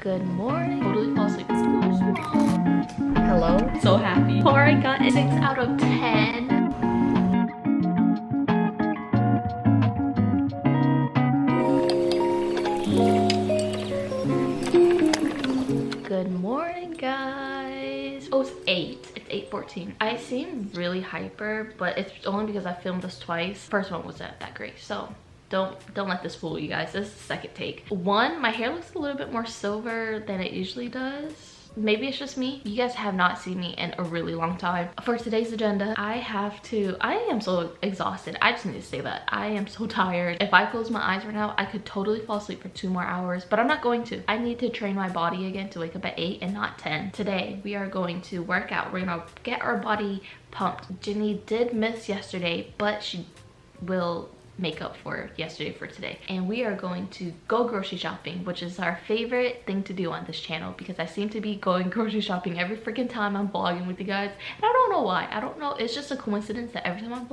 Good morning. Totally fall asleep. Hello. So happy. I got a 6 out of 10. Good morning, guys. Oh, it's 8. It's 8:14. I seem really hyper, but it's only because I filmed this twice. First one wasn't that great, so don't let this fool you guys. This is the second take. One, my hair looks a little bit more silver than it usually does. Maybe it's just me. You guys have not seen me in a really long time. For today's agenda, I am so exhausted. I just need to say that. I am so tired. If I close my eyes right now, I could totally fall asleep for 2 more hours, but I'm not going to. I need to train my body again to wake up at 8 and not 10. Today, we are going to work out. We're gonna get our body pumped. Jenny did miss yesterday, but she will make up for yesterday for today, and we are going to go grocery shopping, which is our favorite thing to do on this channel because I seem to be going grocery shopping every freaking time I'm vlogging with you guys, and I don't know why. I don't know, it's just a coincidence that every time I'm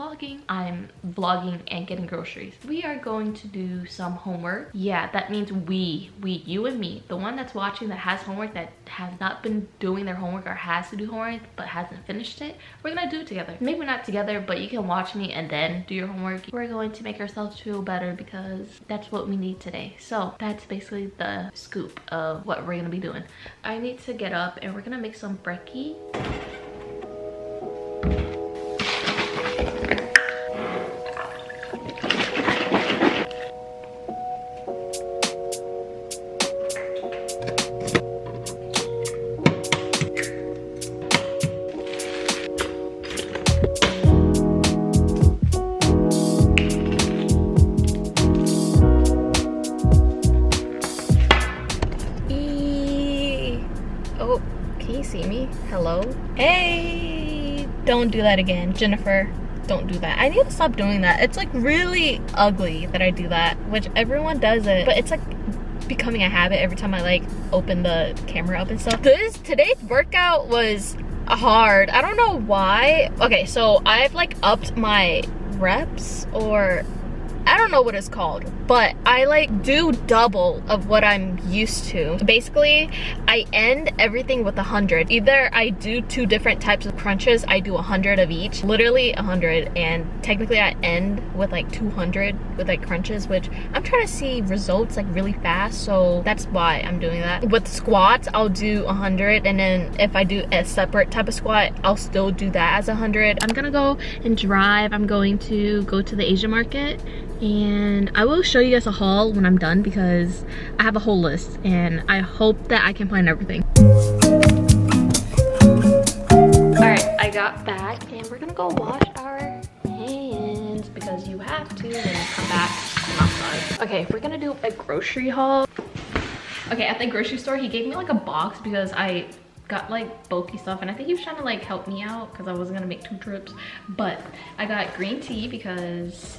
vlogging and getting groceries. We are going to do some homework. Yeah, that means we, you and me, the one that's watching that has homework, that has not been doing their homework or has to do homework but hasn't finished it. We're gonna do it together. Maybe not together, but you can watch me and then do your homework. We're going to make ourselves feel better because that's what we need today. So that's basically the scoop of what we're gonna be doing. I need to get up and we're gonna make some brekkie. Oh, can you see me? Hello? Hey! Don't do that again, Jennifer. Don't do that. I need to stop doing that. It's like really ugly that I do that, which everyone does it, but it's like becoming a habit every time I like open the camera up and stuff. Today's workout was hard. I don't know why. Okay, so I've like upped my reps, or I don't know what it's called, but I like do double of what I'm used to. Basically, I end everything with 100. Either I do 2 different types of crunches, I do 100 of each, literally 100, and technically I end with like 200 with like crunches, which I'm trying to see results like really fast, so that's why I'm doing that. With squats, I'll do 100, and then if I do a separate type of squat, I'll still do that as 100. I'm gonna go and drive. I'm going to go to the Asian market, and I will show you guys a haul when I'm done because I have a whole list and I hope that I can find everything. Alright, I got back and we're gonna go wash our hands because you have to, then come back outside. Okay, we're gonna do a grocery haul. Okay, at the grocery store, he gave me like a box because I got like bulky stuff, and I think he was trying to like help me out because I wasn't gonna make 2 trips. But I got green tea because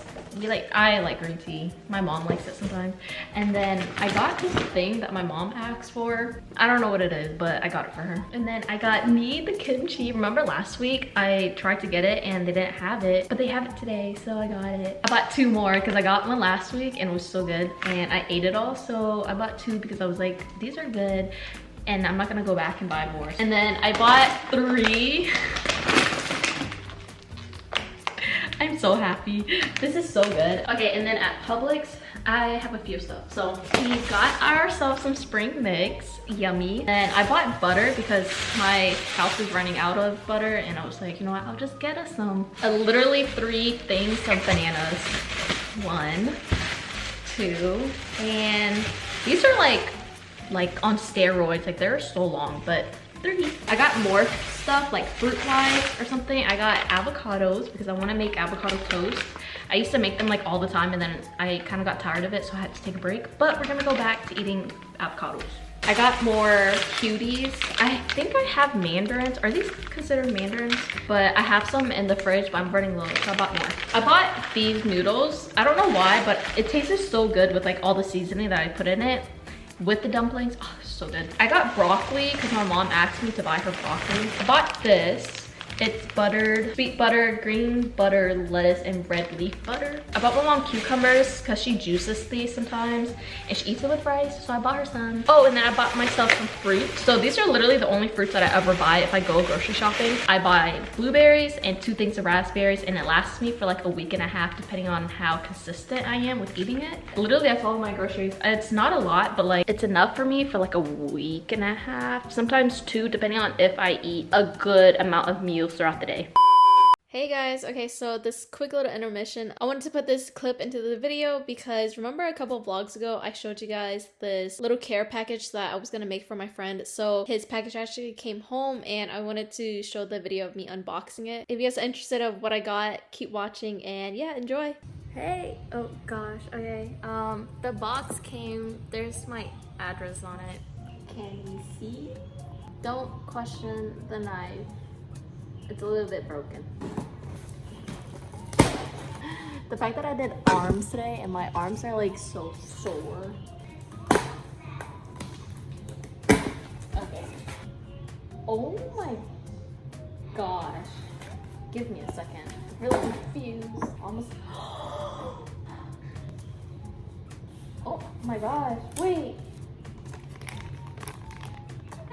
I like green tea. My mom likes it sometimes. And then I got this thing that my mom asked for. I don't know what it is, but I got it for her. And then I got the kimchi. Remember last week I tried to get it and they didn't have it, but they have it today, so I got it. I bought 2 more because I got one last week and it was so good and I ate it all, so I bought 2 because I was like, these are good and I'm not gonna go back and buy more. And then I bought 3. I'm so happy. This is so good. Okay, and then at Publix, I have a few stuff. So we got ourselves some spring mix, yummy. And I bought butter because my house is running out of butter, and I was like, you know what, I'll just get us some. Literally 3 things of bananas. 1, 2, and these are like on steroids, like they're so long, but 3. I got more stuff like fruit wise or something. I got avocados because I want to make avocado toast. I used to make them like all the time, and then I kind of got tired of it, so I had to take a break, but we're gonna go back to eating avocados. I got more cuties. I think I have mandarins. Are these considered mandarins? But I have some in the fridge, but I'm running low, so I bought more. I bought these noodles. I don't know why, but it tasted so good with like all the seasoning that I put in it with the dumplings. Oh, so good. I got broccoli because my mom asked me to buy her broccoli. I bought this It's buttered, sweet butter, green butter, lettuce, and red leaf butter. I bought my mom cucumbers because she juices these sometimes and she eats it with rice, so I bought her some. Oh, and then I bought myself some fruit. So these are literally the only fruits that I ever buy if I go grocery shopping. I buy blueberries and 2 things of raspberries, and it lasts me for like a week and a half depending on how consistent I am with eating it. Literally, that's all my groceries. It's not a lot, but like it's enough for me for like a week and a half, sometimes 2, depending on if I eat a good amount of meals throughout the day. Hey guys, okay, so this quick little intermission, I wanted to put this clip into the video because remember a couple vlogs ago I showed you guys this little care package that I was gonna make for my friend. So his package actually came home and I wanted to show the video of me unboxing it. If you guys are interested of what I got, keep watching and yeah, enjoy. Hey, oh gosh, okay, the box came, there's my address on it. Can you see? Don't question the knife. It's a little bit broken. The fact that I did arms today and my arms are like so sore. Okay. Oh my gosh. Give me a second. I'm really confused. Almost. Oh my gosh. Wait.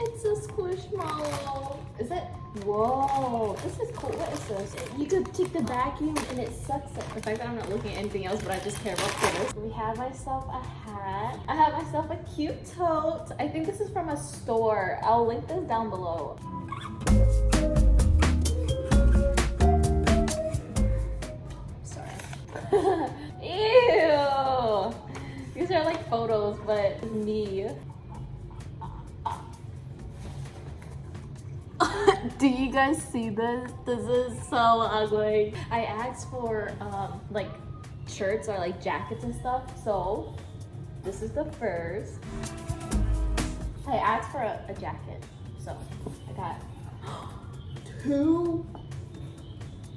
It's a squishmallow. Is it? Whoa, this is cool. What is this? You could take the vacuum and it sucks it. The fact that I'm not looking at anything else, but I just care about this. We have myself a hat. I have myself a cute tote. I think this is from a store. I'll link this down below. Sorry. Ew. These are like photos, but me. Do you guys see this? This is so ugly. I asked for like shirts or like jackets and stuff, so this is the first. I asked for a jacket, so I got 2,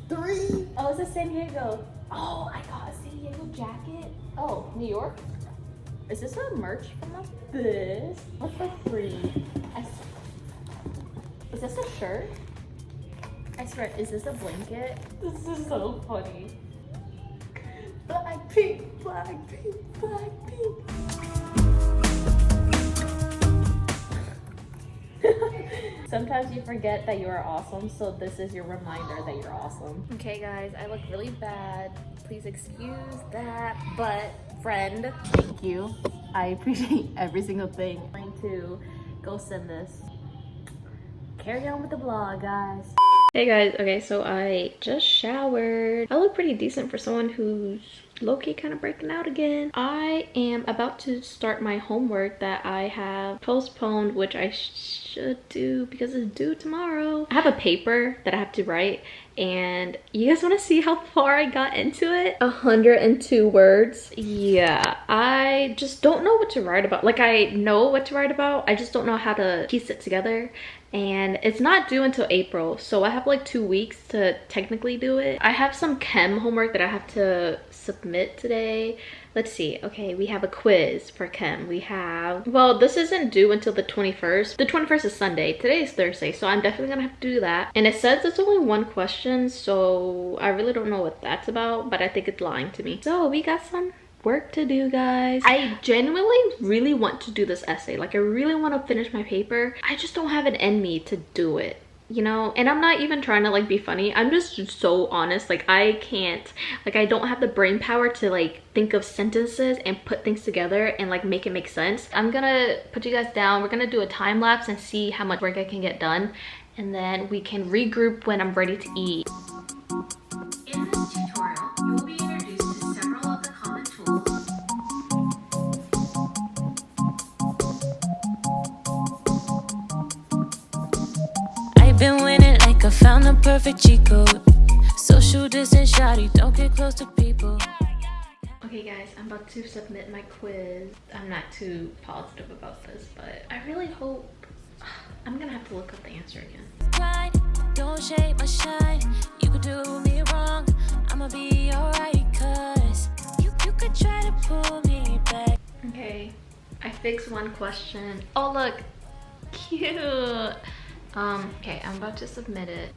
3. Oh, it's a San Diego. Oh, I got a San Diego jacket. Oh, New York. Is this a merch from us? This. What's for free? Is this a shirt? I swear, is this a blanket? This is so funny. Blackpink, Blackpink, Blackpink. Sometimes you forget that you are awesome, so this is your reminder that you're awesome. Okay guys, I look really bad. Please excuse that, but friend, thank you. I appreciate every single thing. I'm going to go send this. Carry on with the vlog, guys. Hey guys, okay, so I just showered. I look pretty decent for someone who's low-key kind of breaking out again. I am about to start my homework that I have postponed, which I should do because it's due tomorrow. I have a paper that I have to write, and you guys want to see how far I got into it? 102 words. Yeah, I just don't know what to write about. Like, I know what to write about, I just don't know how to piece it together. And it's not due until April, so I have like 2 weeks to technically do it. I have some chem homework that I have to submit today. Let's see. Okay, we have a quiz for chem. We have, well, this isn't due until the 21st. The 21st is Sunday. Today is Thursday, so I'm definitely gonna have to do that. And it says it's only 1 question, so I really don't know what that's about, but I think it's lying to me. So we got some work to do, guys. I genuinely really want to do this essay. Like, I really want to finish my paper. I just don't have it in me to do it, you know? And I'm not even trying to like be funny. I'm just so honest. Like, I can't, like, I don't have the brain power to like think of sentences and put things together and like make it make sense. I'm gonna put you guys down. We're gonna do a time lapse and see how much work I can get done, and then we can regroup when I'm ready to eat. In this tutorial, you will be introduced to several of the common tools. I've been winning like I found the perfect cheat code. Social distance, shawty, don't get close to people. Okay guys, I'm about to submit my quiz. I'm not too positive about this, but I really hope, I'm gonna have to look up the answer again. Pride, don't shake my shine. You could do me wrong, I'ma be alright, cause you could try to pull me back. Okay, I fixed 1 question. Oh look, cute. Okay, I'm about to submit it.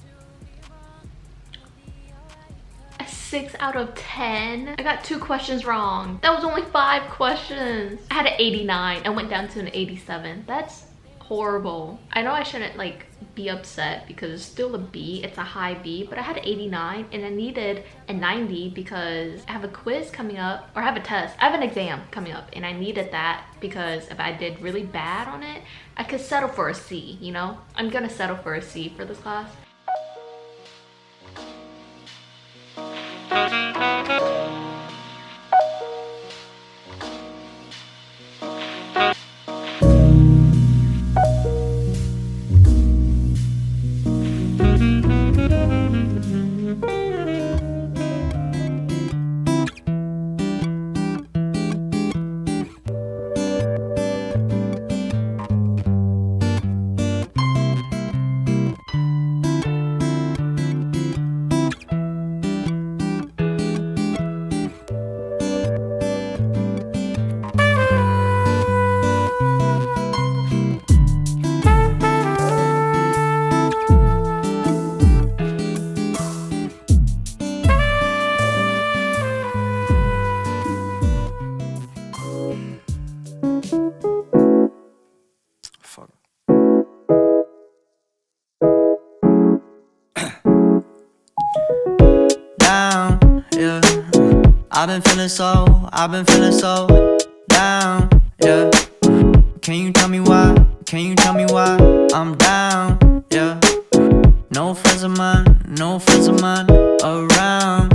6 out of 10. I got 2 questions wrong. That was only 5 questions. I had an 89 and went down to an 87. That's horrible. I know I shouldn't like be upset because it's still a B, it's a high B, but I had an 89 and I needed a 90 because I have a quiz coming up, or I have a test, I have an exam coming up, and I needed that because if I did really bad on it, I could settle for a C, you know? I'm gonna settle for a C for this class. I've been feeling so down, yeah. Can you tell me why? Can you tell me why I'm down?